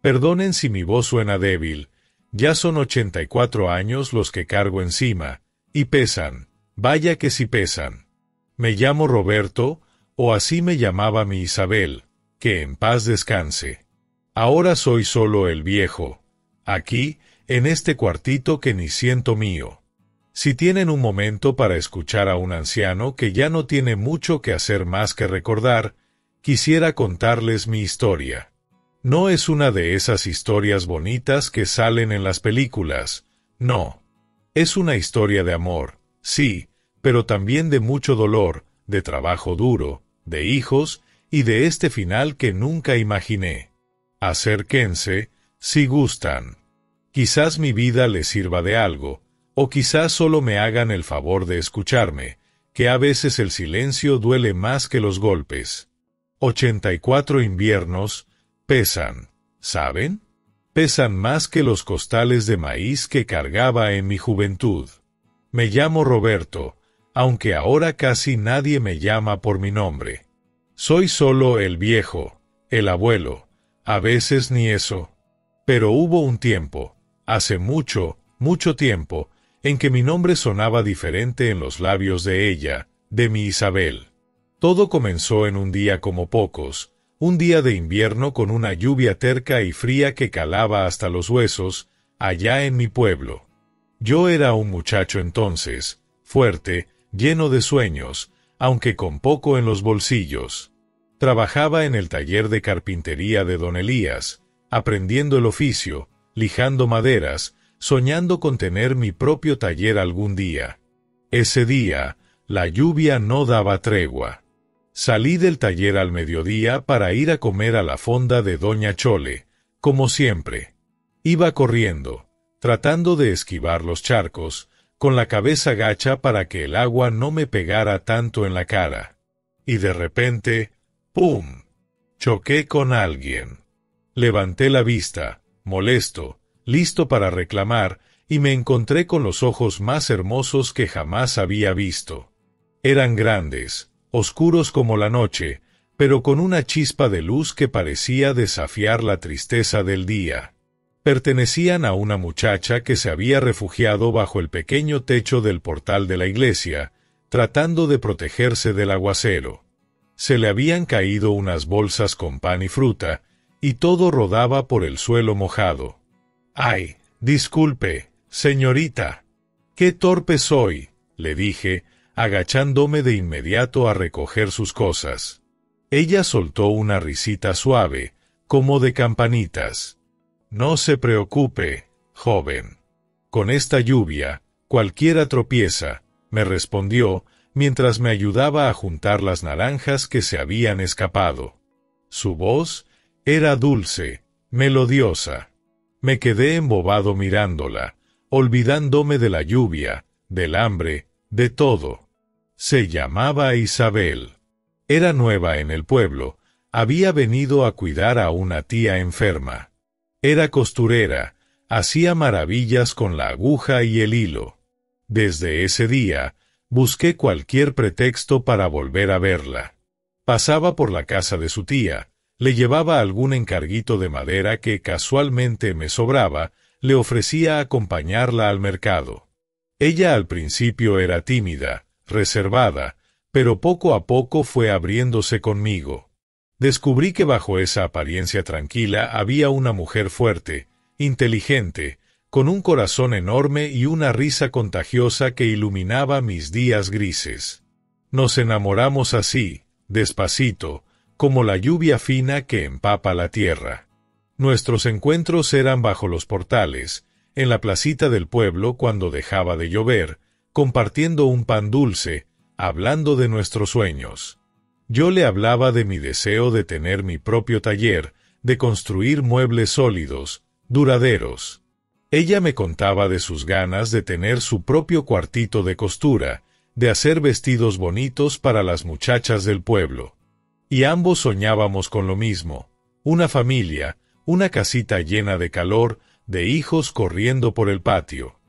Perdonen si mi voz suena débil, ya son 84 años los que cargo encima, y pesan, vaya que sí pesan. Me llamo Roberto, o así me llamaba mi Isabel, que en paz descanse. Ahora soy solo el viejo, aquí, en este cuartito que ni siento mío. Si tienen un momento para escuchar a un anciano que ya no tiene mucho que hacer más que recordar, quisiera contarles mi historia. No es una de esas historias bonitas que salen en las películas, no. Es una historia de amor, sí, pero también de mucho dolor, de trabajo duro, de hijos y de este final que nunca imaginé. Acérquense, si gustan. Quizás mi vida les sirva de algo, o quizás solo me hagan el favor de escucharme, que a veces el silencio duele más que los golpes. 84 inviernos pesan, ¿saben? Pesan más que los costales de maíz que cargaba en mi juventud. Me llamo Roberto, aunque ahora casi nadie me llama por mi nombre. Soy solo el viejo, el abuelo, a veces ni eso. Pero hubo un tiempo, hace mucho, mucho tiempo, en que mi nombre sonaba diferente en los labios de ella, de mi Isabel. Todo comenzó en un día como pocos, un día de invierno con una lluvia terca y fría que calaba hasta los huesos, allá en mi pueblo. Yo era un muchacho entonces, fuerte, lleno de sueños, aunque con poco en los bolsillos. Trabajaba en el taller de carpintería de don Elías, aprendiendo el oficio, lijando maderas, soñando con tener mi propio taller algún día. Ese día, la lluvia no daba tregua. Salí del taller al mediodía para ir a comer a la fonda de doña Chole, como siempre. Iba corriendo, tratando de esquivar los charcos, con la cabeza gacha para que el agua no me pegara tanto en la cara. Y de repente, ¡pum!, choqué con alguien. Levanté la vista, molesto, listo para reclamar, y me encontré con los ojos más hermosos que jamás había visto. Eran grandes, oscuros como la noche, pero con una chispa de luz que parecía desafiar la tristeza del día. Pertenecían a una muchacha que se había refugiado bajo el pequeño techo del portal de la iglesia, tratando de protegerse del aguacero. Se le habían caído unas bolsas con pan y fruta, y todo rodaba por el suelo mojado. «Ay, disculpe, señorita. Qué torpe soy», le dije, agachándome de inmediato a recoger sus cosas. Ella soltó una risita suave, como de campanitas. «No se preocupe, joven. Con esta lluvia, cualquiera tropieza», me respondió, mientras me ayudaba a juntar las naranjas que se habían escapado. Su voz era dulce, melodiosa. Me quedé embobado mirándola, olvidándome de la lluvia, del hambre, de todo. Se llamaba Isabel. Era nueva en el pueblo, había venido a cuidar a una tía enferma. Era costurera, hacía maravillas con la aguja y el hilo. Desde ese día, busqué cualquier pretexto para volver a verla. Pasaba por la casa de su tía, le llevaba algún encarguito de madera que casualmente me sobraba, le ofrecía acompañarla al mercado. Ella al principio era tímida, reservada, pero poco a poco fue abriéndose conmigo. Descubrí que bajo esa apariencia tranquila había una mujer fuerte, inteligente, con un corazón enorme y una risa contagiosa que iluminaba mis días grises. Nos enamoramos así, despacito, como la lluvia fina que empapa la tierra. Nuestros encuentros eran bajo los portales, en la placita del pueblo cuando dejaba de llover, compartiendo un pan dulce, hablando de nuestros sueños. Yo le hablaba de mi deseo de tener mi propio taller, de construir muebles sólidos, duraderos. Ella me contaba de sus ganas de tener su propio cuartito de costura, de hacer vestidos bonitos para las muchachas del pueblo. Y ambos soñábamos con lo mismo, una familia, una casita llena de calor, de hijos corriendo por el patio.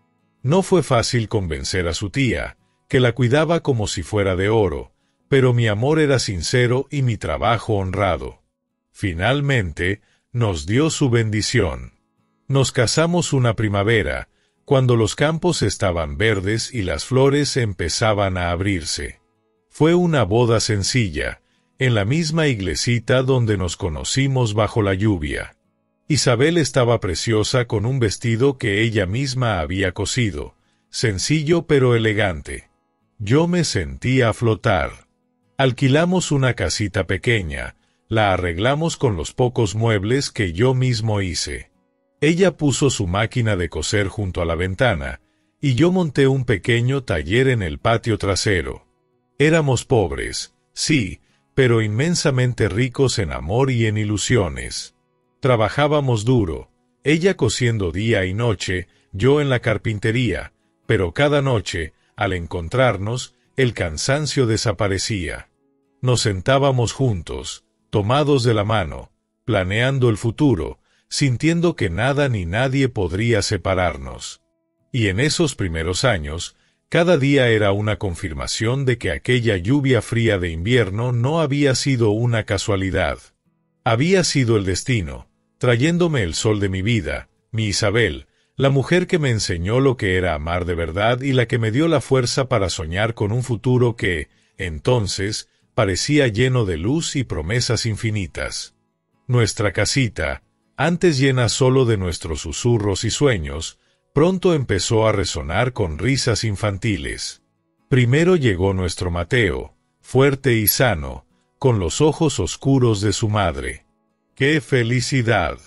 No fue fácil convencer a su tía, que la cuidaba como si fuera de oro, pero mi amor era sincero y mi trabajo honrado. Finalmente, nos dio su bendición. Nos casamos una primavera, cuando los campos estaban verdes y las flores empezaban a abrirse. Fue una boda sencilla, en la misma iglesita donde nos conocimos bajo la lluvia. Isabel estaba preciosa con un vestido que ella misma había cosido, sencillo pero elegante. Yo me sentí a flotar. Alquilamos una casita pequeña, la arreglamos con los pocos muebles que yo mismo hice. Ella puso su máquina de coser junto a la ventana, y yo monté un pequeño taller en el patio trasero. Éramos pobres, sí, pero inmensamente ricos en amor y en ilusiones. Trabajábamos duro, ella cosiendo día y noche, yo en la carpintería, pero cada noche, al encontrarnos, el cansancio desaparecía. Nos sentábamos juntos, tomados de la mano, planeando el futuro, sintiendo que nada ni nadie podría separarnos. Y en esos primeros años, cada día era una confirmación de que aquella lluvia fría de invierno no había sido una casualidad. Había sido el destino, trayéndome el sol de mi vida, mi Isabel, la mujer que me enseñó lo que era amar de verdad y la que me dio la fuerza para soñar con un futuro que, entonces, parecía lleno de luz y promesas infinitas. Nuestra casita, antes llena solo de nuestros susurros y sueños, pronto empezó a resonar con risas infantiles. Primero llegó nuestro Mateo, fuerte y sano, con los ojos oscuros de su madre. ¡Qué felicidad!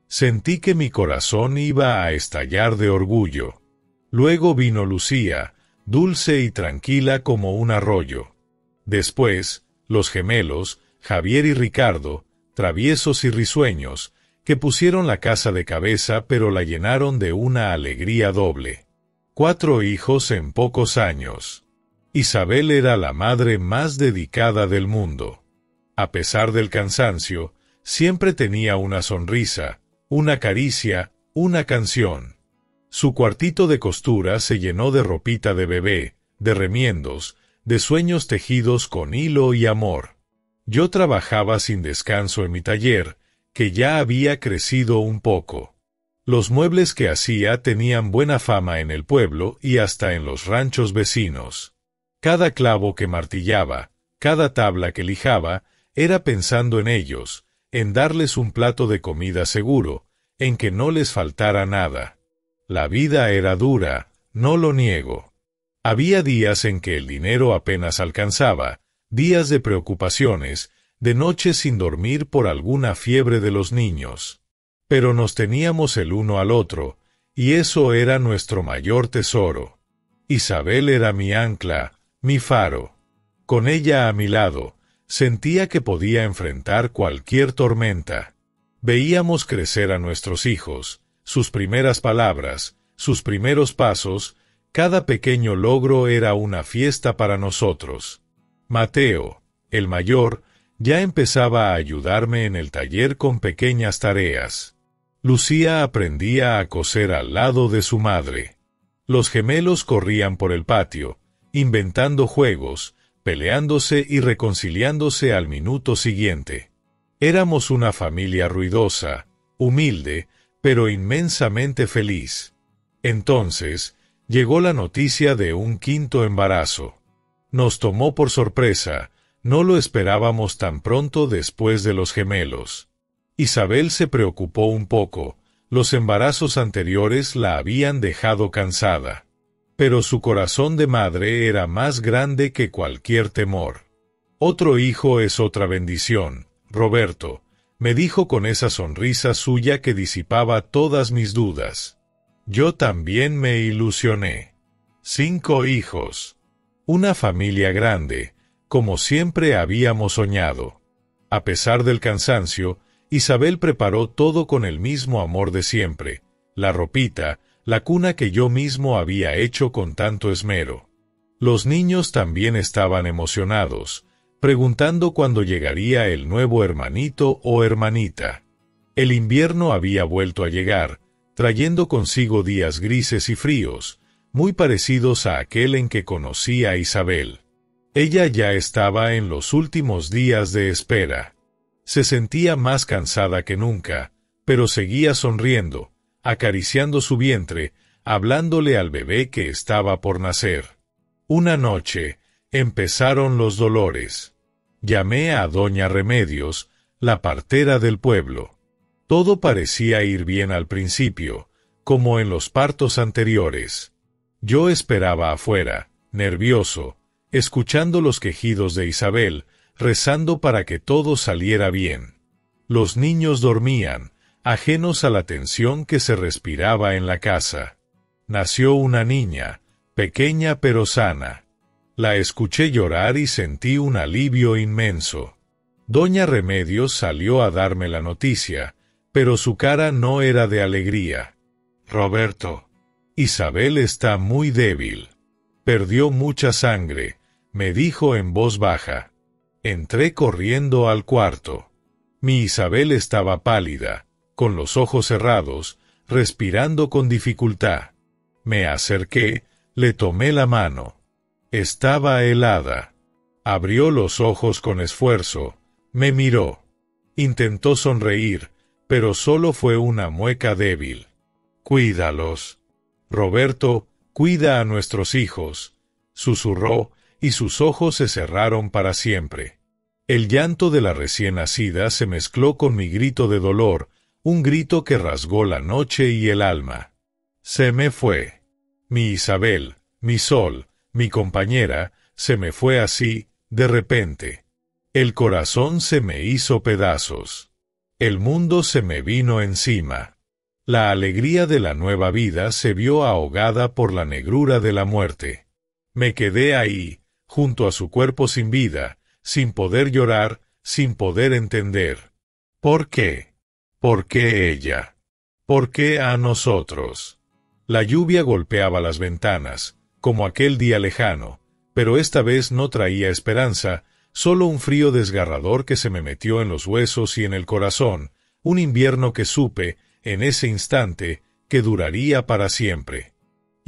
Sentí que mi corazón iba a estallar de orgullo. Luego vino Lucía, dulce y tranquila como un arroyo. Después, los gemelos, Javier y Ricardo, traviesos y risueños, que pusieron la casa de cabeza pero la llenaron de una alegría doble. 4 hijos en pocos años. Isabel era la madre más dedicada del mundo. A pesar del cansancio, siempre tenía una sonrisa, una caricia, una canción. Su cuartito de costura se llenó de ropita de bebé, de remiendos, de sueños tejidos con hilo y amor. Yo trabajaba sin descanso en mi taller, que ya había crecido un poco. Los muebles que hacía tenían buena fama en el pueblo y hasta en los ranchos vecinos. Cada clavo que martillaba, cada tabla que lijaba, era pensando en ellos, en darles un plato de comida seguro, en que no les faltara nada. La vida era dura, no lo niego. Había días en que el dinero apenas alcanzaba, días de preocupaciones, de noches sin dormir por alguna fiebre de los niños. Pero nos teníamos el uno al otro, y eso era nuestro mayor tesoro. Isabel era mi ancla, mi faro. Con ella a mi lado, sentía que podía enfrentar cualquier tormenta. Veíamos crecer a nuestros hijos, sus primeras palabras, sus primeros pasos, cada pequeño logro era una fiesta para nosotros. Mateo, el mayor, ya empezaba a ayudarme en el taller con pequeñas tareas. Lucía aprendía a coser al lado de su madre. Los gemelos corrían por el patio, inventando juegos, peleándose y reconciliándose al minuto siguiente. Éramos una familia ruidosa, humilde, pero inmensamente feliz. Entonces, llegó la noticia de un 5.º embarazo. Nos tomó por sorpresa, no lo esperábamos tan pronto después de los gemelos. Isabel se preocupó un poco, los embarazos anteriores la habían dejado cansada. Pero su corazón de madre era más grande que cualquier temor. Otro hijo es otra bendición, Roberto, me dijo con esa sonrisa suya que disipaba todas mis dudas. Yo también me ilusioné. 5 hijos. Una familia grande, como siempre habíamos soñado. A pesar del cansancio, Isabel preparó todo con el mismo amor de siempre, la ropita, la cuna que yo mismo había hecho con tanto esmero. Los niños también estaban emocionados, preguntando cuándo llegaría el nuevo hermanito o hermanita. El invierno había vuelto a llegar, trayendo consigo días grises y fríos, muy parecidos a aquel en que conocí a Isabel. Ella ya estaba en los últimos días de espera. Se sentía más cansada que nunca, pero seguía sonriendo, acariciando su vientre, hablándole al bebé que estaba por nacer. Una noche, empezaron los dolores. Llamé a doña Remedios, la partera del pueblo. Todo parecía ir bien al principio, como en los partos anteriores. Yo esperaba afuera, nervioso, escuchando los quejidos de Isabel, rezando para que todo saliera bien. Los niños dormían, ajenos a la tensión que se respiraba en la casa. Nació una niña, pequeña pero sana. La escuché llorar y sentí un alivio inmenso. Doña Remedios salió a darme la noticia, pero su cara no era de alegría. Roberto, Isabel está muy débil. Perdió mucha sangre, me dijo en voz baja. Entré corriendo al cuarto. Mi Isabel estaba pálida, con los ojos cerrados, respirando con dificultad. Me acerqué, le tomé la mano. Estaba helada. Abrió los ojos con esfuerzo, me miró. Intentó sonreír, pero solo fue una mueca débil. Cuídalos. Roberto, cuida a nuestros hijos, susurró, y sus ojos se cerraron para siempre. El llanto de la recién nacida se mezcló con mi grito de dolor, un grito que rasgó la noche y el alma. Se me fue. Mi Isabel, mi sol, mi compañera, se me fue así, de repente. El corazón se me hizo pedazos. El mundo se me vino encima. La alegría de la nueva vida se vio ahogada por la negrura de la muerte. Me quedé ahí, junto a su cuerpo sin vida, sin poder llorar, sin poder entender. ¿Por qué? ¿Por qué ella? ¿Por qué a nosotros? La lluvia golpeaba las ventanas, como aquel día lejano, pero esta vez no traía esperanza, solo un frío desgarrador que se me metió en los huesos y en el corazón, un invierno que supe, en ese instante, que duraría para siempre.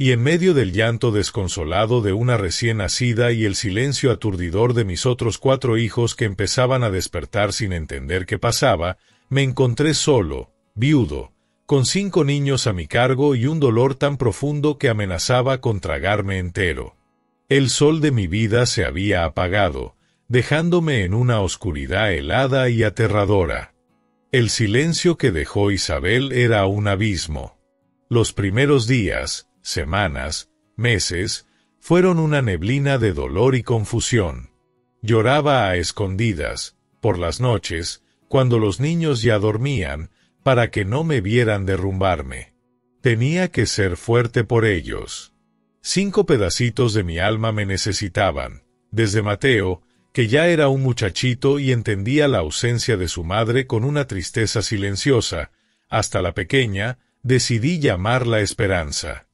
Y en medio del llanto desconsolado de una recién nacida y el silencio aturdidor de mis otros 4 hijos que empezaban a despertar sin entender qué pasaba, me encontré solo, viudo, con 5 niños a mi cargo y un dolor tan profundo que amenazaba con tragarme entero. El sol de mi vida se había apagado, dejándome en una oscuridad helada y aterradora. El silencio que dejó Isabel era un abismo. Los primeros días, semanas, meses, fueron una neblina de dolor y confusión. Lloraba a escondidas, por las noches, cuando los niños ya dormían, para que no me vieran derrumbarme. Tenía que ser fuerte por ellos. 5 pedacitos de mi alma me necesitaban, desde Mateo, que ya era un muchachito y entendía la ausencia de su madre con una tristeza silenciosa, hasta la pequeña, decidí llamarla Esperanza.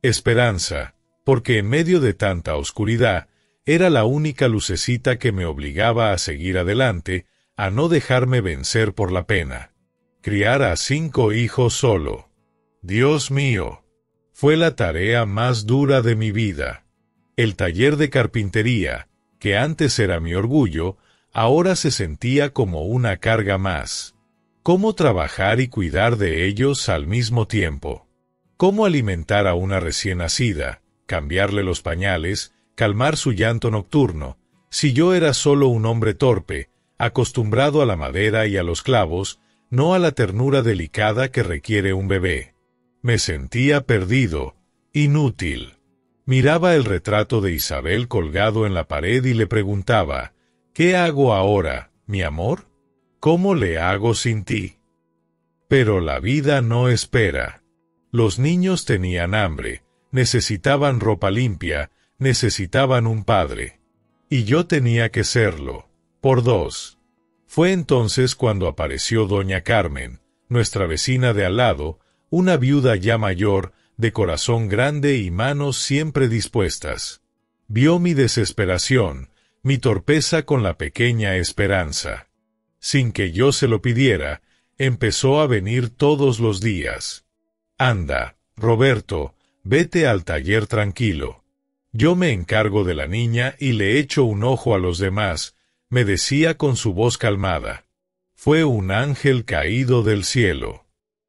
Esperanza, porque en medio de tanta oscuridad, era la única lucecita que me obligaba a seguir adelante, a no dejarme vencer por la pena. Criar a 5 hijos solo. Dios mío, fue la tarea más dura de mi vida. El taller de carpintería, que antes era mi orgullo, ahora se sentía como una carga más. ¿Cómo trabajar y cuidar de ellos al mismo tiempo? ¿Cómo alimentar a una recién nacida, cambiarle los pañales, calmar su llanto nocturno, si yo era solo un hombre torpe, acostumbrado a la madera y a los clavos, no a la ternura delicada que requiere un bebé? Me sentía perdido, inútil. Miraba el retrato de Isabel colgado en la pared y le preguntaba, ¿qué hago ahora, mi amor? ¿Cómo le hago sin ti? Pero la vida no espera. Los niños tenían hambre, necesitaban ropa limpia, necesitaban un padre. Y yo tenía que serlo, por 2. Fue entonces cuando apareció doña Carmen, nuestra vecina de al lado, una viuda ya mayor, de corazón grande y manos siempre dispuestas. Vio mi desesperación, mi torpeza con la pequeña Esperanza. Sin que yo se lo pidiera, empezó a venir todos los días. Anda, Roberto, vete al taller tranquilo. Yo me encargo de la niña y le echo un ojo a los demás, me decía con su voz calmada. Fue un ángel caído del cielo.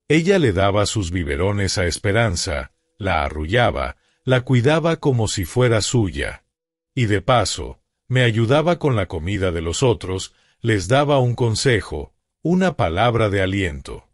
Ella le daba sus biberones a Esperanza, la arrullaba, la cuidaba como si fuera suya. Y de paso, me ayudaba con la comida de los otros, les daba un consejo, una palabra de aliento.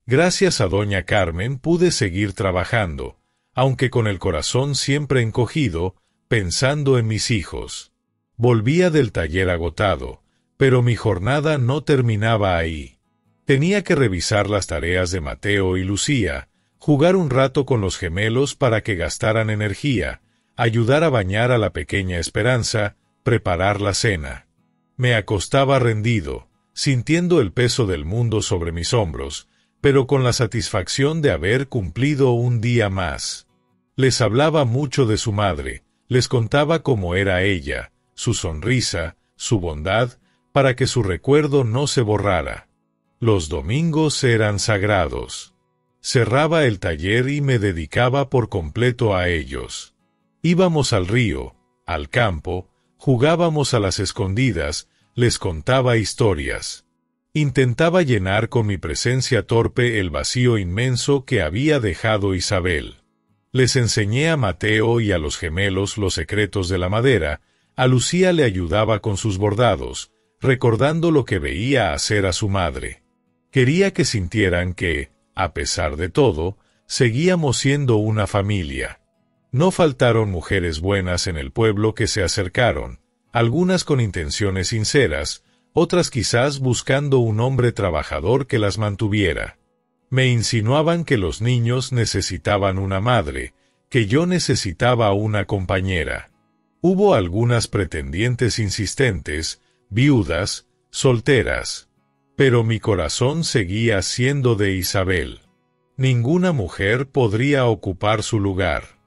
Gracias a doña Carmen pude seguir trabajando, aunque con el corazón siempre encogido, pensando en mis hijos. Volvía del taller agotado, pero mi jornada no terminaba ahí. Tenía que revisar las tareas de Mateo y Lucía, jugar un rato con los gemelos para que gastaran energía, ayudar a bañar a la pequeña Esperanza, preparar la cena. Me acostaba rendido, sintiendo el peso del mundo sobre mis hombros, pero con la satisfacción de haber cumplido un día más. Les hablaba mucho de su madre, les contaba cómo era ella, su sonrisa, su bondad, para que su recuerdo no se borrara. Los domingos eran sagrados. Cerraba el taller y me dedicaba por completo a ellos. Íbamos al río, al campo, jugábamos a las escondidas, les contaba historias. Intentaba llenar con mi presencia torpe el vacío inmenso que había dejado Isabel. Les enseñé a Mateo y a los gemelos los secretos de la madera, a Lucía le ayudaba con sus bordados, recordando lo que veía hacer a su madre. Quería que sintieran que, a pesar de todo, seguíamos siendo una familia. No faltaron mujeres buenas en el pueblo que se acercaron, algunas con intenciones sinceras, otras quizás buscando un hombre trabajador que las mantuviera. Me insinuaban que los niños necesitaban una madre, que yo necesitaba una compañera. Hubo algunas pretendientes insistentes, viudas, solteras. Pero mi corazón seguía siendo de Isabel. Ninguna mujer podría ocupar su lugar.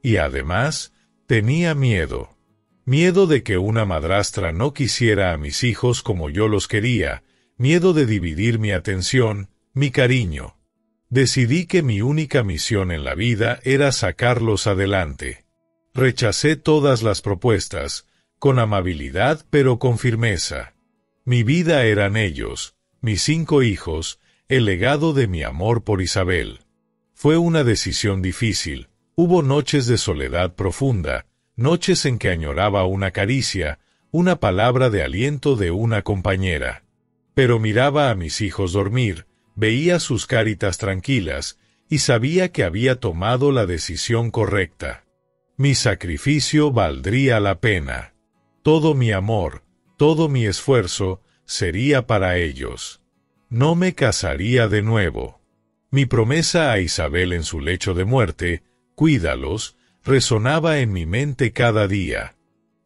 Y además, tenía miedo. Miedo de que una madrastra no quisiera a mis hijos como yo los quería, miedo de dividir mi atención, mi cariño. Decidí que mi única misión en la vida era sacarlos adelante. Rechacé todas las propuestas, con amabilidad pero con firmeza. Mi vida eran ellos, mis 5 hijos, el legado de mi amor por Isabel. Fue una decisión difícil, hubo noches de soledad profunda, noches en que añoraba una caricia, una palabra de aliento de una compañera. Pero miraba a mis hijos dormir, veía sus caritas tranquilas, y sabía que había tomado la decisión correcta. Mi sacrificio valdría la pena. Todo mi amor, todo mi esfuerzo, sería para ellos. No me casaría de nuevo. Mi promesa a Isabel en su lecho de muerte, cuídalos, resonaba en mi mente cada día.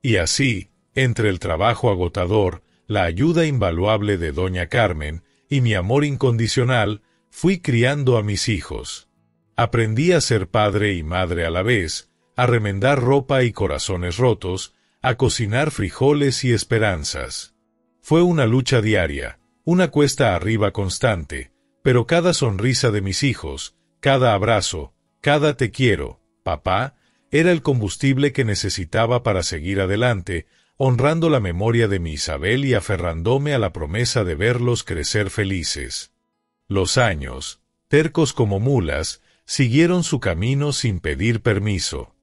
Y así, entre el trabajo agotador, la ayuda invaluable de doña Carmen y mi amor incondicional, fui criando a mis hijos. Aprendí a ser padre y madre a la vez, a remendar ropa y corazones rotos, a cocinar frijoles y esperanzas. Fue una lucha diaria, una cuesta arriba constante, pero cada sonrisa de mis hijos, cada abrazo, cada te quiero, papá, era el combustible que necesitaba para seguir adelante, honrando la memoria de mi Isabel y aferrándome a la promesa de verlos crecer felices. Los años, tercos como mulas, siguieron su camino sin pedir permiso.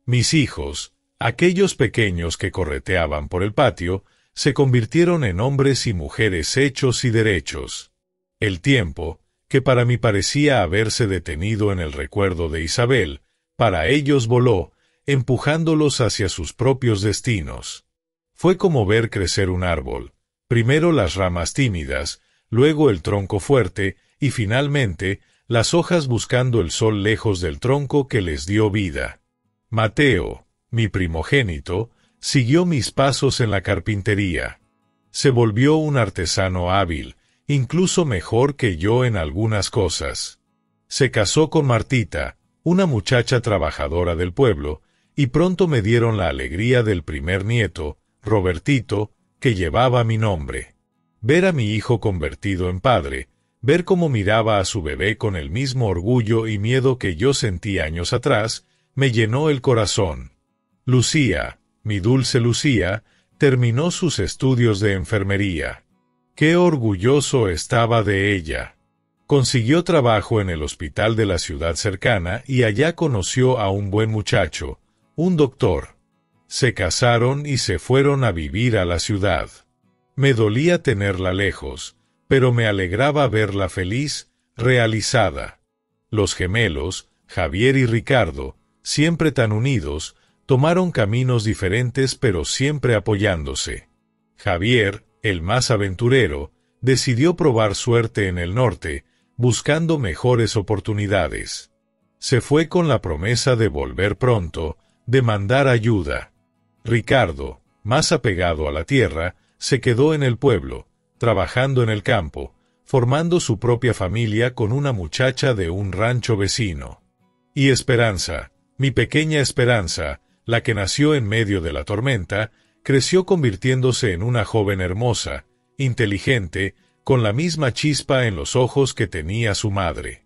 Mis hijos, aquellos pequeños que correteaban por el patio, se convirtieron en hombres y mujeres hechos y derechos. El tiempo, que para mí parecía haberse detenido en el recuerdo de Isabel, para ellos voló, empujándolos hacia sus propios destinos. Fue como ver crecer un árbol, primero las ramas tímidas, luego el tronco fuerte, y finalmente, las hojas buscando el sol lejos del tronco que les dio vida. Mateo, mi primogénito, siguió mis pasos en la carpintería. Se volvió un artesano hábil, incluso mejor que yo en algunas cosas. Se casó con Martita, una muchacha trabajadora del pueblo, y pronto me dieron la alegría del primer nieto, Robertito, que llevaba mi nombre. Ver a mi hijo convertido en padre, ver cómo miraba a su bebé con el mismo orgullo y miedo que yo sentí años atrás, me llenó el corazón. Lucía, mi dulce Lucía, terminó sus estudios de enfermería. Qué orgulloso estaba de ella. Consiguió trabajo en el hospital de la ciudad cercana y allá conoció a un buen muchacho, un doctor. Se casaron y se fueron a vivir a la ciudad. Me dolía tenerla lejos, pero me alegraba verla feliz, realizada. Los gemelos, Javier y Ricardo, siempre tan unidos, tomaron caminos diferentes pero siempre apoyándose. Javier, el más aventurero, decidió probar suerte en el norte, buscando mejores oportunidades. Se fue con la promesa de volver pronto, de mandar ayuda. Ricardo, más apegado a la tierra, se quedó en el pueblo, trabajando en el campo, formando su propia familia con una muchacha de un rancho vecino. Y Esperanza, mi pequeña Esperanza, la que nació en medio de la tormenta, creció convirtiéndose en una joven hermosa, inteligente, con la misma chispa en los ojos que tenía su madre.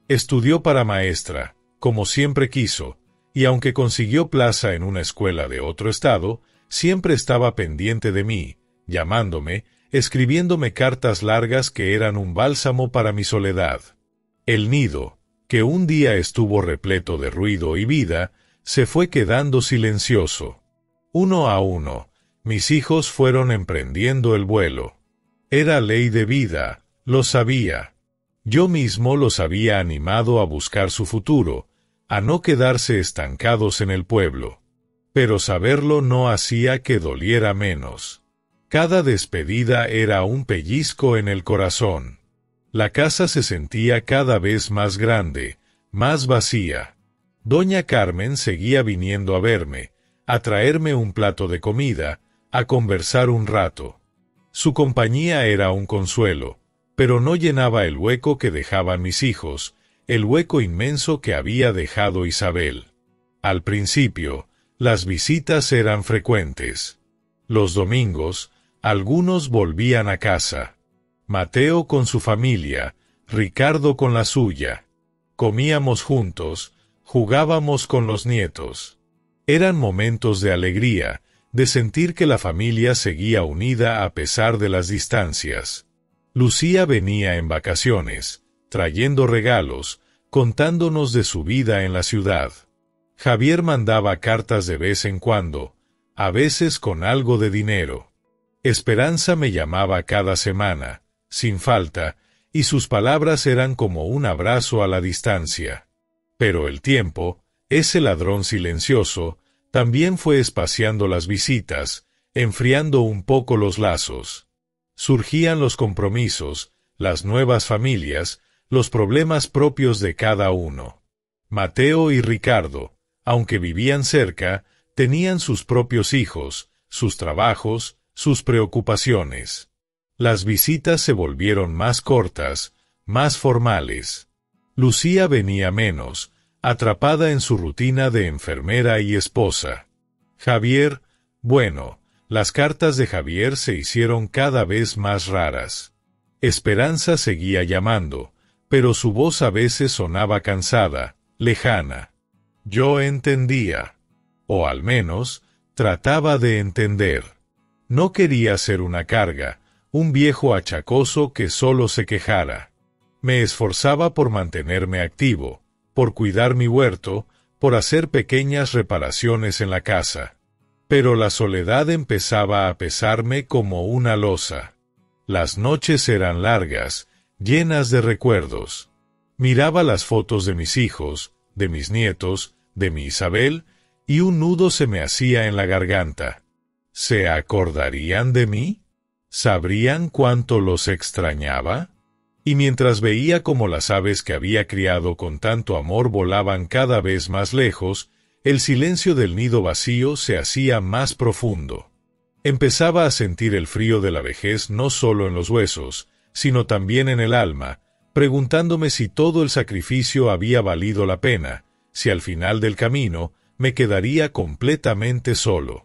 Estudió para maestra, como siempre quiso, y aunque consiguió plaza en una escuela de otro estado, siempre estaba pendiente de mí, llamándome, escribiéndome cartas largas que eran un bálsamo para mi soledad. El nido, que un día estuvo repleto de ruido y vida, se fue quedando silencioso. Uno a uno, mis hijos fueron emprendiendo el vuelo. Era ley de vida, lo sabía. Yo mismo los había animado a buscar su futuro, a no quedarse estancados en el pueblo. Pero saberlo no hacía que doliera menos. Cada despedida era un pellizco en el corazón. La casa se sentía cada vez más grande, más vacía. Doña Carmen seguía viniendo a verme, a traerme un plato de comida, a conversar un rato. Su compañía era un consuelo, pero no llenaba el hueco que dejaban mis hijos, el hueco inmenso que había dejado Isabel. Al principio, las visitas eran frecuentes. Los domingos, algunos volvían a casa. Mateo con su familia, Ricardo con la suya. Comíamos juntos, jugábamos con los nietos. Eran momentos de alegría, de sentir que la familia seguía unida a pesar de las distancias. Lucía venía en vacaciones, trayendo regalos, contándonos de su vida en la ciudad. Javier mandaba cartas de vez en cuando, a veces con algo de dinero. Esperanza me llamaba cada semana, sin falta, y sus palabras eran como un abrazo a la distancia. Pero el tiempo, ese ladrón silencioso, también fue espaciando las visitas, enfriando un poco los lazos. Surgían los compromisos, las nuevas familias, los problemas propios de cada uno. Mateo y Ricardo, aunque vivían cerca, tenían sus propios hijos, sus trabajos, sus preocupaciones. Las visitas se volvieron más cortas, más formales. Lucía venía menos, atrapada en su rutina de enfermera y esposa. Javier, bueno, las cartas de Javier se hicieron cada vez más raras. Esperanza seguía llamando, pero su voz a veces sonaba cansada, lejana. Yo entendía, o al menos, trataba de entender. No quería ser una carga, un viejo achacoso que solo se quejara. Me esforzaba por mantenerme activo, por cuidar mi huerto, por hacer pequeñas reparaciones en la casa. Pero la soledad empezaba a pesarme como una losa. Las noches eran largas, llenas de recuerdos. Miraba las fotos de mis hijos, de mis nietos, de mi Isabel, y un nudo se me hacía en la garganta. ¿Se acordarían de mí? ¿Sabrían cuánto los extrañaba? Y mientras veía cómo las aves que había criado con tanto amor volaban cada vez más lejos, el silencio del nido vacío se hacía más profundo. Empezaba a sentir el frío de la vejez no solo en los huesos, sino también en el alma, preguntándome si todo el sacrificio había valido la pena, si al final del camino me quedaría completamente solo.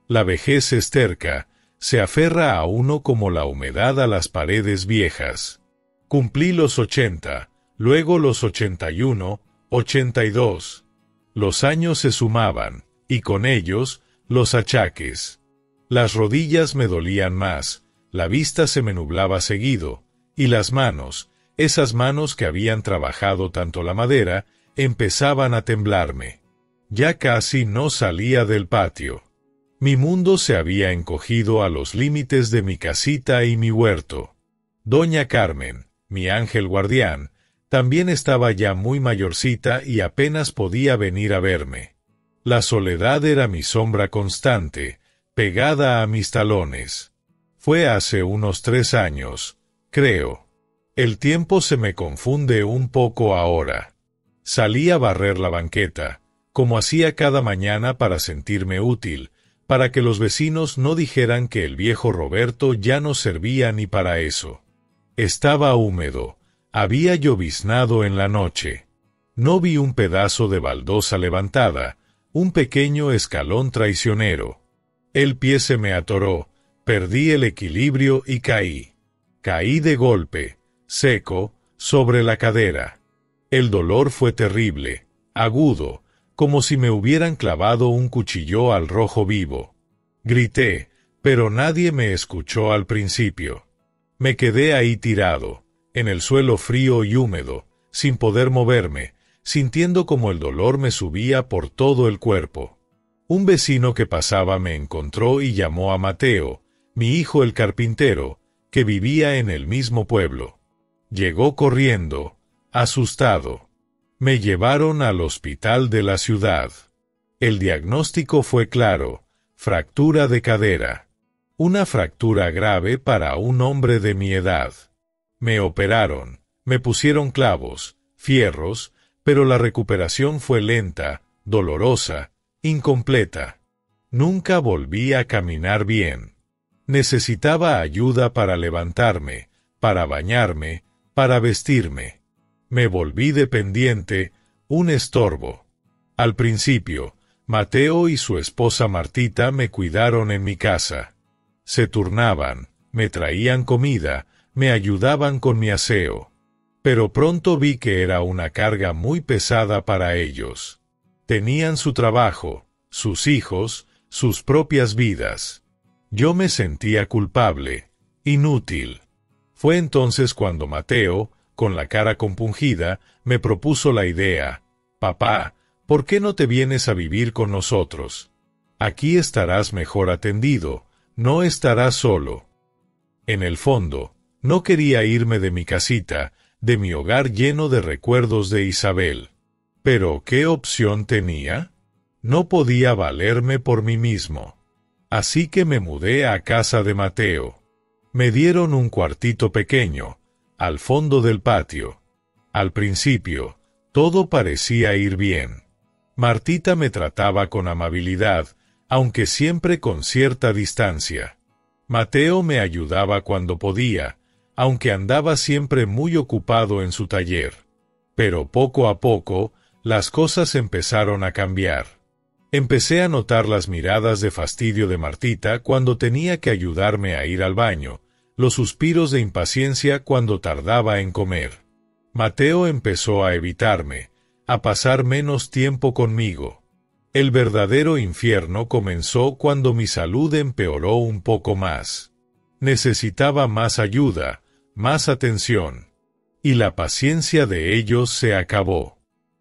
La vejez es terca, se aferra a uno como la humedad a las paredes viejas. Cumplí los 80, luego los 81, 82. Los años se sumaban, y con ellos, los achaques. Las rodillas me dolían más, La vista se me nublaba seguido, y las manos, esas manos que habían trabajado tanto la madera, empezaban a temblarme. Ya casi no salía del patio. Mi mundo se había encogido a los límites de mi casita y mi huerto. Doña Carmen, mi ángel guardián, también estaba ya muy mayorcita y apenas podía venir a verme. La soledad era mi sombra constante, pegada a mis talones. Fue hace unos 3 años, creo. El tiempo se me confunde un poco ahora. Salí a barrer la banqueta, como hacía cada mañana para sentirme útil, para que los vecinos no dijeran que el viejo Roberto ya no servía ni para eso. Estaba húmedo, había lloviznado en la noche. No vi un pedazo de baldosa levantada, un pequeño escalón traicionero. El pie se me atoró, perdí el equilibrio y caí. Caí de golpe, seco, sobre la cadera. El dolor fue terrible, agudo, como si me hubieran clavado un cuchillo al rojo vivo. Grité, pero nadie me escuchó al principio. Me quedé ahí tirado, en el suelo frío y húmedo, sin poder moverme, sintiendo como el dolor me subía por todo el cuerpo. Un vecino que pasaba me encontró y llamó a Mateo, mi hijo el carpintero, que vivía en el mismo pueblo. Llegó corriendo, asustado. Me llevaron al hospital de la ciudad. El diagnóstico fue claro, fractura de cadera. Una fractura grave para un hombre de mi edad. Me operaron, me pusieron clavos, fierros, pero la recuperación fue lenta, dolorosa, incompleta. Nunca volví a caminar bien. Necesitaba ayuda para levantarme, para bañarme, para vestirme. Me volví dependiente, un estorbo. Al principio, Mateo y su esposa Martita me cuidaron en mi casa. Se turnaban, me traían comida, me ayudaban con mi aseo. Pero pronto vi que era una carga muy pesada para ellos. Tenían su trabajo, sus hijos, sus propias vidas. Yo me sentía culpable, inútil. Fue entonces cuando Mateo, con la cara compungida, me propuso la idea: «Papá, ¿por qué no te vienes a vivir con nosotros? Aquí estarás mejor atendido, no estarás solo». En el fondo, no quería irme de mi casita, de mi hogar lleno de recuerdos de Isabel. Pero ¿qué opción tenía? No podía valerme por mí mismo. Así que me mudé a casa de Mateo. Me dieron un cuartito pequeño, al fondo del patio. Al principio, todo parecía ir bien. Martita me trataba con amabilidad, aunque siempre con cierta distancia. Mateo me ayudaba cuando podía, aunque andaba siempre muy ocupado en su taller. Pero poco a poco, las cosas empezaron a cambiar. Empecé a notar las miradas de fastidio de Martita cuando tenía que ayudarme a ir al baño, los suspiros de impaciencia cuando tardaba en comer. Mateo empezó a evitarme, a pasar menos tiempo conmigo. El verdadero infierno comenzó cuando mi salud empeoró un poco más. Necesitaba más ayuda, más atención. Y la paciencia de ellos se acabó.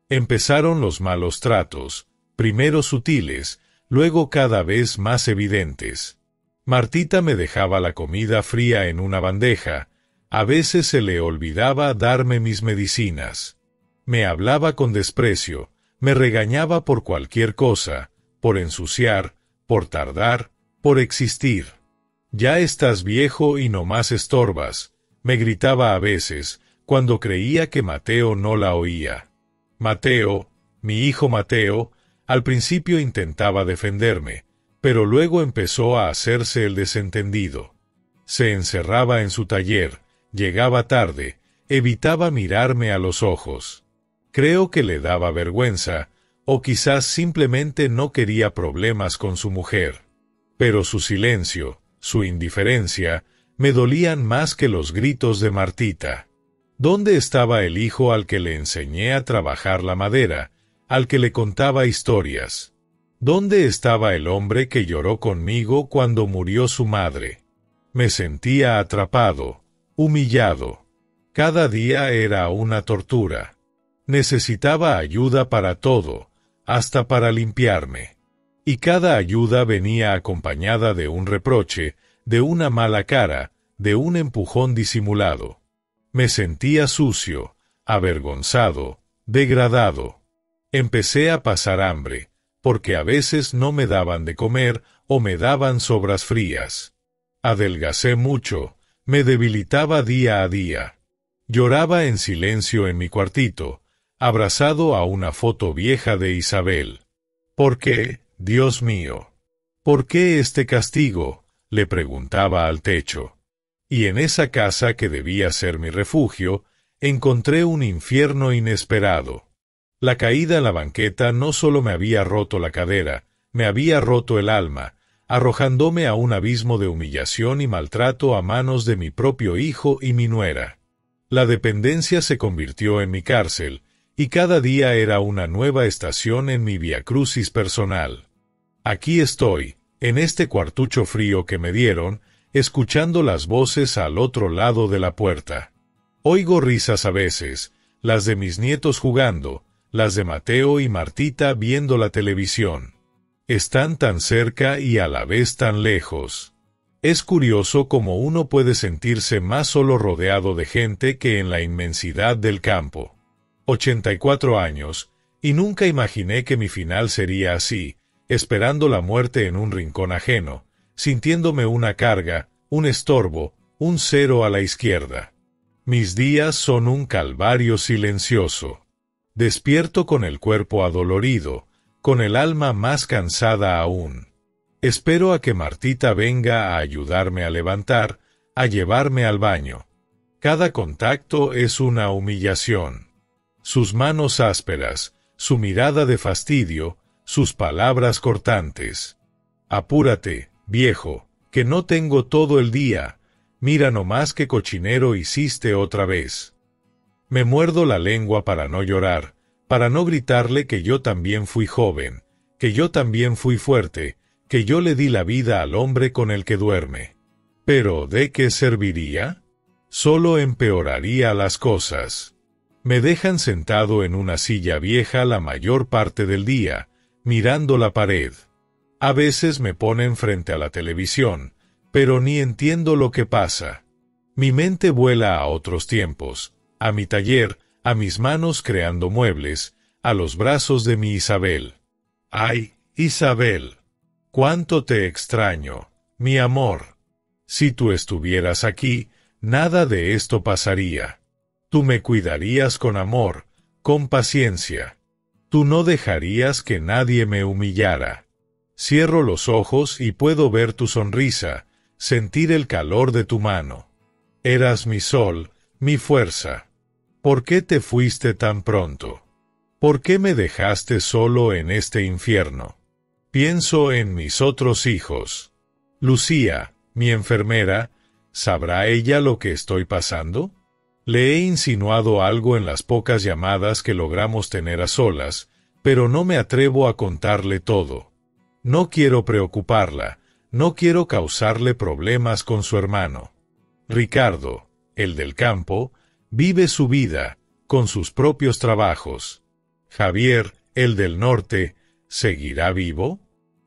Empezaron los malos tratos, primero sutiles, luego cada vez más evidentes. Martita me dejaba la comida fría en una bandeja, a veces se le olvidaba darme mis medicinas. Me hablaba con desprecio, me regañaba por cualquier cosa, por ensuciar, por tardar, por existir. «Ya estás viejo y no más estorbas», me gritaba a veces, cuando creía que Mateo no la oía. Mateo, mi hijo Mateo, al principio intentaba defenderme, pero luego empezó a hacerse el desentendido. Se encerraba en su taller, llegaba tarde, evitaba mirarme a los ojos. Creo que le daba vergüenza, o quizás simplemente no quería problemas con su mujer. Pero su silencio, su indiferencia, me dolían más que los gritos de Martita. ¿Dónde estaba el hijo al que le enseñé a trabajar la madera, al que le contaba historias? ¿Dónde estaba el hombre que lloró conmigo cuando murió su madre? Me sentía atrapado, humillado. Cada día era una tortura. Necesitaba ayuda para todo, hasta para limpiarme. Y cada ayuda venía acompañada de un reproche, de una mala cara, de un empujón disimulado. Me sentía sucio, avergonzado, degradado. Empecé a pasar hambre, porque a veces no me daban de comer o me daban sobras frías. Adelgacé mucho, me debilitaba día a día. Lloraba en silencio en mi cuartito, abrazado a una foto vieja de Isabel. ¿Por qué, Dios mío? ¿Por qué este castigo?, le preguntaba al techo. Y en esa casa que debía ser mi refugio, encontré un infierno inesperado. La caída en la banqueta no solo me había roto la cadera, me había roto el alma, arrojándome a un abismo de humillación y maltrato a manos de mi propio hijo y mi nuera. La dependencia se convirtió en mi cárcel, y cada día era una nueva estación en mi viacrucis personal. Aquí estoy, en este cuartucho frío que me dieron, escuchando las voces al otro lado de la puerta. Oigo risas a veces, las de mis nietos jugando, las de Mateo y Martita viendo la televisión. Están tan cerca y a la vez tan lejos. Es curioso cómo uno puede sentirse más solo rodeado de gente que en la inmensidad del campo. 84 años, y nunca imaginé que mi final sería así, esperando la muerte en un rincón ajeno, sintiéndome una carga, un estorbo, un cero a la izquierda. Mis días son un calvario silencioso. Despierto con el cuerpo adolorido, con el alma más cansada aún. Espero a que Martita venga a ayudarme a levantar, a llevarme al baño. Cada contacto es una humillación. Sus manos ásperas, su mirada de fastidio, sus palabras cortantes. Apúrate, viejo, que no tengo todo el día. Mira nomás qué cochinero hiciste otra vez. Me muerdo la lengua para no llorar, para no gritarle que yo también fui joven, que yo también fui fuerte, que yo le di la vida al hombre con el que duerme. Pero ¿de qué serviría? Solo empeoraría las cosas. Me dejan sentado en una silla vieja la mayor parte del día, mirando la pared. A veces me ponen frente a la televisión, pero ni entiendo lo que pasa. Mi mente vuela a otros tiempos, a mi taller, a mis manos creando muebles, a los brazos de mi Isabel. ¡Ay, Isabel! ¡Cuánto te extraño, mi amor! Si tú estuvieras aquí, nada de esto pasaría. Tú me cuidarías con amor, con paciencia. Tú no dejarías que nadie me humillara. Cierro los ojos y puedo ver tu sonrisa, sentir el calor de tu mano. Eras mi sol, mi fuerza. ¿Por qué te fuiste tan pronto? ¿Por qué me dejaste solo en este infierno? Pienso en mis otros hijos. Lucía, mi enfermera, ¿sabrá ella lo que estoy pasando? Le he insinuado algo en las pocas llamadas que logramos tener a solas, pero no me atrevo a contarle todo. No quiero preocuparla, no quiero causarle problemas con su hermano. Ricardo, el del campo, vive su vida, con sus propios trabajos. Javier, el del norte, ¿seguirá vivo?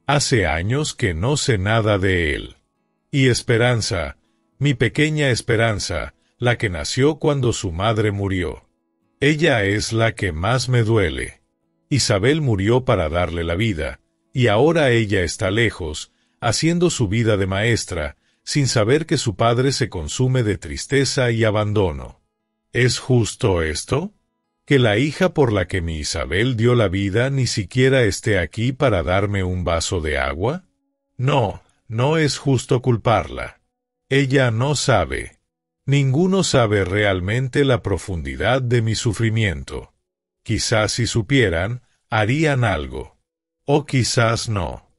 Hace años que no sé nada de él. Y Esperanza, mi pequeña Esperanza, la que nació cuando su madre murió. Ella es la que más me duele. Isabel murió para darle la vida, y ahora ella está lejos, haciendo su vida de maestra, sin saber que su padre se consume de tristeza y abandono. ¿Es justo esto? ¿Que la hija por la que mi Isabel dio la vida ni siquiera esté aquí para darme un vaso de agua? No, no es justo culparla. Ella no sabe. Ninguno sabe realmente la profundidad de mi sufrimiento. Quizás si supieran, harían algo. O quizás no.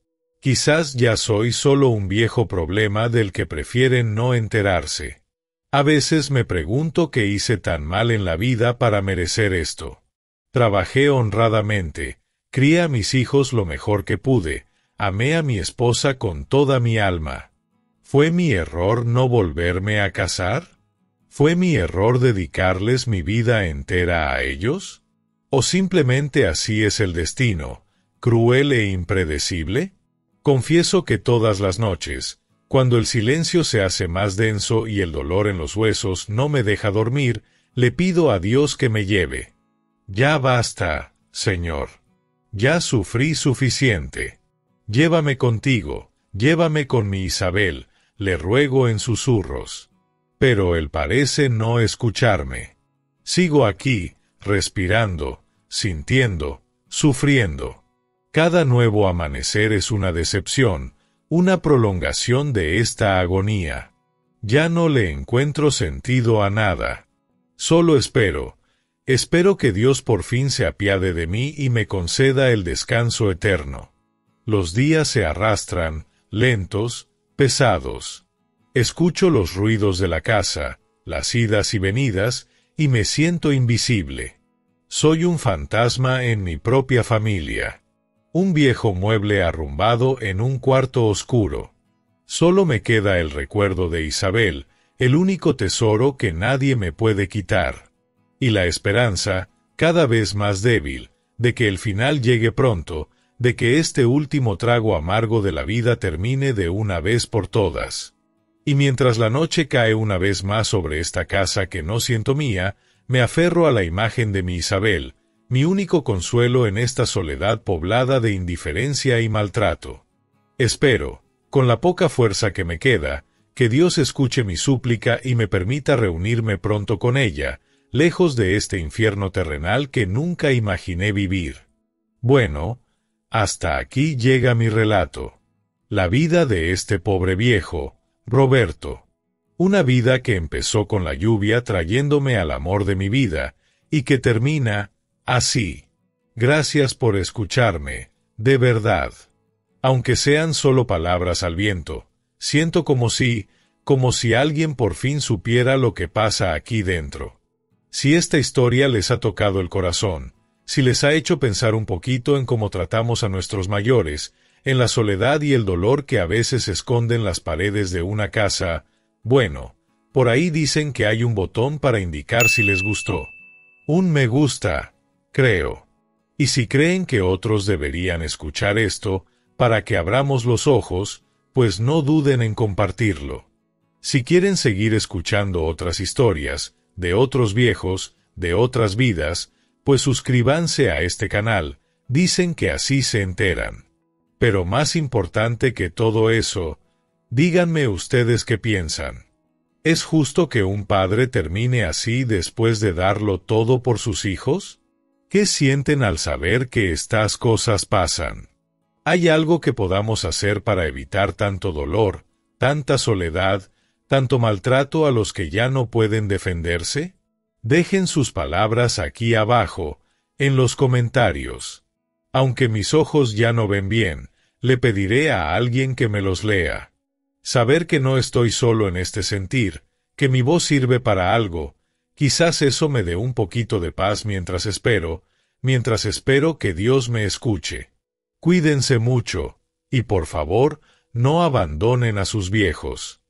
Quizás ya soy solo un viejo problema del que prefieren no enterarse. A veces me pregunto qué hice tan mal en la vida para merecer esto. Trabajé honradamente, crié a mis hijos lo mejor que pude, amé a mi esposa con toda mi alma. ¿Fue mi error no volverme a casar? ¿Fue mi error dedicarles mi vida entera a ellos? ¿O simplemente así es el destino, cruel e impredecible? Confieso que todas las noches, cuando el silencio se hace más denso y el dolor en los huesos no me deja dormir, le pido a Dios que me lleve. Ya basta, Señor. Ya sufrí suficiente. Llévame contigo, llévame con mi Isabel, le ruego en susurros. Pero él parece no escucharme. Sigo aquí, respirando, sintiendo, sufriendo. Cada nuevo amanecer es una decepción, una prolongación de esta agonía. Ya no le encuentro sentido a nada. Solo espero que Dios por fin se apiade de mí y me conceda el descanso eterno. Los días se arrastran, lentos, pesados. Escucho los ruidos de la casa, las idas y venidas, y me siento invisible. Soy un fantasma en mi propia familia. Un viejo mueble arrumbado en un cuarto oscuro. Solo me queda el recuerdo de Isabel, el único tesoro que nadie me puede quitar. Y la esperanza, cada vez más débil, de que el final llegue pronto, de que este último trago amargo de la vida termine de una vez por todas. Y mientras la noche cae una vez más sobre esta casa que no siento mía, me aferro a la imagen de mi Isabel, mi único consuelo en esta soledad poblada de indiferencia y maltrato. Espero, con la poca fuerza que me queda, que Dios escuche mi súplica y me permita reunirme pronto con ella, lejos de este infierno terrenal que nunca imaginé vivir. Bueno, hasta aquí llega mi relato. La vida de este pobre viejo, Roberto. Una vida que empezó con la lluvia trayéndome al amor de mi vida, y que termina así. Gracias por escucharme, de verdad. Aunque sean solo palabras al viento, siento como si alguien por fin supiera lo que pasa aquí dentro. Si esta historia les ha tocado el corazón, si les ha hecho pensar un poquito en cómo tratamos a nuestros mayores, en la soledad y el dolor que a veces esconden las paredes de una casa, bueno, por ahí dicen que hay un botón para indicar si les gustó. Un me gusta, creo. Y si creen que otros deberían escuchar esto, para que abramos los ojos, pues no duden en compartirlo. Si quieren seguir escuchando otras historias, de otros viejos, de otras vidas, pues suscríbanse a este canal, dicen que así se enteran. Pero más importante que todo eso, díganme ustedes qué piensan. ¿Es justo que un padre termine así después de darlo todo por sus hijos? ¿Qué sienten al saber que estas cosas pasan? ¿Hay algo que podamos hacer para evitar tanto dolor, tanta soledad, tanto maltrato a los que ya no pueden defenderse? Dejen sus palabras aquí abajo, en los comentarios. Aunque mis ojos ya no ven bien, le pediré a alguien que me los lea. Saber que no estoy solo en este sentir, que mi voz sirve para algo, quizás eso me dé un poquito de paz mientras espero que Dios me escuche. Cuídense mucho, y por favor, no abandonen a sus viejos.